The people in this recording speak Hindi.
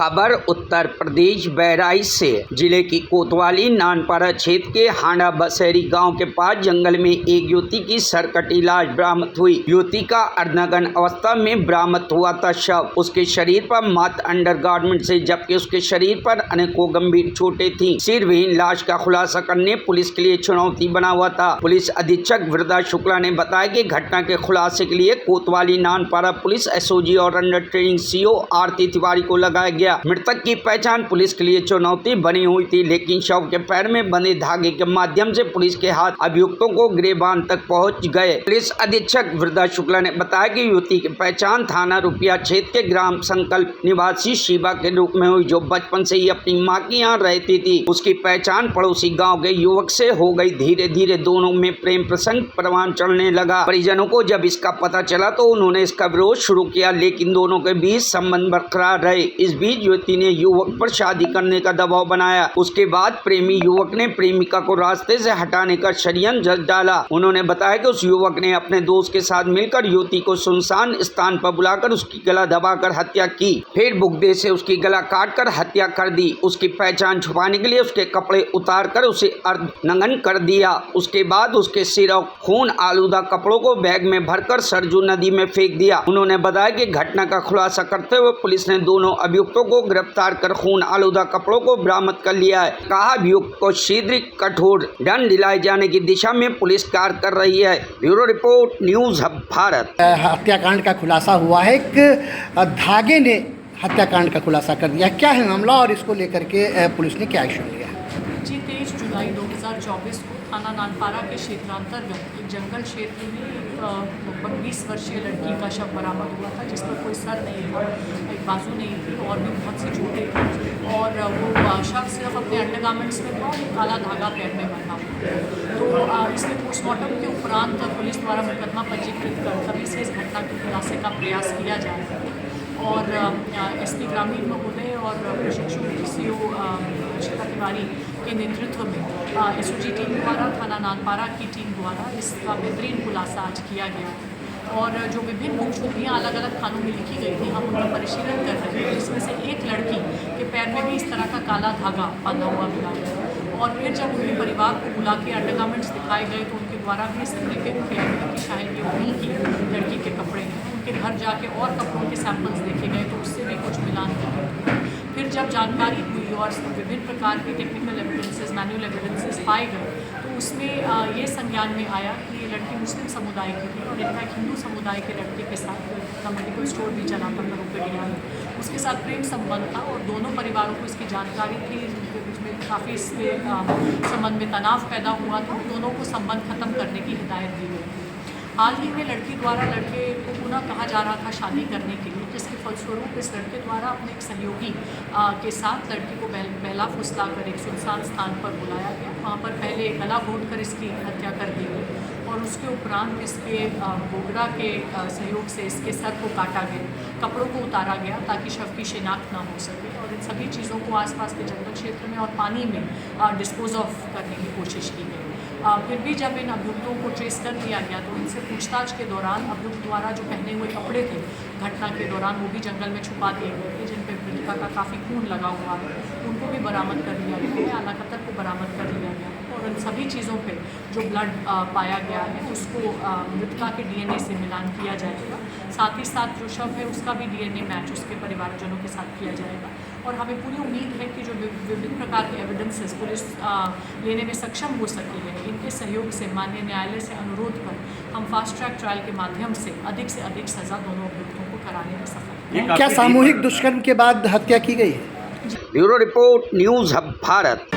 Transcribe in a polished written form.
खबर उत्तर प्रदेश बहराइच से। जिले की कोतवाली नानपारा क्षेत्र के हांडा बसेरी गांव के पास जंगल में एक युवती की सरकटी लाश बरामद हुई। युवती का अर्धनग्न अवस्था में बरामद हुआ था शव। उसके शरीर पर मात्र अंडरगारमेंट से, जबकि उसके शरीर पर अनेकों गंभीर चोटें थीं। सिरविहीन लाश का खुलासा करने पुलिस के लिए चुनौती बना हुआ था। पुलिस अधीक्षक वृद्धा शुक्ला ने बताया कि घटना के खुलासे के लिए कोतवाली नानपारा पुलिस एसओजी और under training CO Aarti Tiwari को लगाया गया। मृतक की पहचान पुलिस के लिए चुनौती बनी हुई थी, लेकिन शव के पैर में बंधे धागे के माध्यम से पुलिस के हाथ अभियुक्तों को गिरबान तक पहुंच गए। पुलिस अधीक्षक वृद्धा शुक्ला ने बताया कि युवती की पहचान थाना रुपया क्षेत्र के ग्राम संकल्प निवासी शिवा के रूप में हुई, जो बचपन से ही अपनी मां की यहाँ रहती थी। उसकी पहचान पड़ोसी गाँव के युवक से हो गई। धीरे धीरे दोनों में प्रेम प्रसंग परवान चढ़ने लगा। परिजनों को जब इसका पता चला तो उन्होंने इसका विरोध शुरू किया, लेकिन दोनों के बीच संबंध बरकरार रहे। इस बीच युवती ने युवक पर शादी करने का दबाव बनाया। उसके बाद प्रेमी युवक ने प्रेमिका को रास्ते से हटाने का षड्यंत्र डाला। उन्होंने बताया कि उस युवक ने अपने दोस्त के साथ मिलकर युवती को सुनसान स्थान पर बुलाकर उसकी गला दबाकर हत्या की, फिर बुगदे से उसकी गला काटकर हत्या कर दी। उसकी पहचान छुपाने के लिए उसके कपड़े उतारकर उसे अर्धनग्न कर दिया। उसके बाद उसके सिर और खून आलूदा कपड़ों को बैग में भरकर सरजू नदी में फेंक दिया। उन्होंने बताया कि घटना का खुलासा करते हुए पुलिस ने दोनों अभियुक्तों को गिरफ्तार कर खून आलूदा कपड़ों को बरामद कर लिया है। कहा अभियुक्त को शीघ्र कठोर दंड दिलाए जाने की दिशा में पुलिस कार्य कर रही है। Bureau report, news hub Bharat. हत्याकांड का खुलासा हुआ है। एक धागे ने हत्याकांड का खुलासा कर दिया। क्या है मामला और इसको लेकर के पुलिस ने क्या एक्शन लिया? जी, 23 जुलाई 2024 को थाना नानपारा के क्षेत्रांतर्गत एक जंगल क्षेत्र में लगभग 20 वर्षीय लड़की का शव बरामद हुआ था, जिस पर कोई सर नहीं था, एक बाजू नहीं थी और भी बहुत सी चोटें थी। और वो शव सिर्फ अपने अंडरगारमेंट्स में था और काला धागा पैर में बंधा हुआ। तो इसके पोस्टमार्टम के उपरांत पुलिस द्वारा मुकदमा पंजीकृत कर तभी से इस घटना के खुलासे का प्रयास किया जा रहा है। और एसपी ग्रामीण महोदय और प्रशिक्षु सीओ शिखा तिवारी के नेतृत्व में एसओजी टीम द्वारा, थाना नानपारा की टीम द्वारा इसका बेहतरीन खुलासा आज किया गया। और जो विभिन्न गुमशुदगियाँ अलग अलग थानों में लिखी गई थी, हम उनका परिशीलन कर रहे हैं, जिसमें से एक लड़की के पैर में भी इस तरह का काला धागा बांधा हुआ मिला गया। और फिर जब उनके परिवार को बुला के अंडरगारमेंट्स दिखाए गए तो उनके द्वारा भी संदिग्ध किया गया कि शायद ये उन्हीं की लड़की के कपड़े हैं। उनके घर जाके और कपड़ों के सैंपल्स देखे गए तो उससे भी कुछ मिलान कर। फिर जब जानकारी हुई और विभिन्न प्रकार के टेक्निकल एविडेंसेस, मैनुअल एविडेंसेस पाए गए तो उसमें ये संज्ञान में आया कि ये लड़की मुस्लिम समुदाय की थी और इनका हिंदू समुदाय के लड़के के साथ अपना मेडिकल स्टोर भी चलाता था रुपया में। उसके साथ प्रेम संबंध था और दोनों परिवारों को इसकी जानकारी थी। उनके बीच में काफ़ी इसके संबंध में तनाव पैदा हुआ था। दोनों को संबंध खत्म करने की हिदायत दी गई। हाल ही में लड़की द्वारा लड़के को पुनः कहा जा रहा था शादी करने के लिए, जिसके फलस्वरूप इस लड़के द्वारा अपने एक सहयोगी के साथ लड़की को बहला फुसला कर एक सुनसान स्थान पर बुलाया गया। वहाँ पर पहले गला घोंट कर इसकी हत्या कर दी गई और उसके उपरांत इसके बोगरा के सहयोग से इसके सर को काटा गया, कपड़ों को उतारा गया ताकि शव की शिनाख्त ना हो सके। और इन सभी चीज़ों को आसपास के जंगल क्षेत्र में और पानी में डिस्पोज ऑफ करने की कोशिश की गई। फिर भी जब इन अभियुक्तों को ट्रेस कर लिया गया तो इनसे पूछताछ के दौरान अभियुक्त द्वारा जो पहने हुए कपड़े थे घटना के दौरान वो भी जंगल में छुपा दिए गए थे, जिन पर मृतका का काफ़ी खून लगा हुआ है, उनको भी बरामद कर लिया गया है। आला कतर को बरामद कर लिया गया और इन सभी चीज़ों पे जो ब्लड पाया गया है उसको मृतका के डीएनए से मिलान किया जाएगा। साथ ही साथ जो शव है उसका भी डीएनए मैच उसके परिवारजनों के साथ किया जाएगा। और हमें पूरी उम्मीद है कि जो विभिन्न प्रकार के एविडेंसेस पुलिस लेने में सक्षम हो सकी है, इनके सहयोग से माननीय न्यायालय से अनुरोध कर हम फास्ट ट्रैक ट्रायल के माध्यम से अधिक सज़ा दोनों अभियुक्तों को कराने में सफल हैं। क्या सामूहिक दुष्कर्म के बाद हत्या की गई है? Bureau report, news hub Bharat.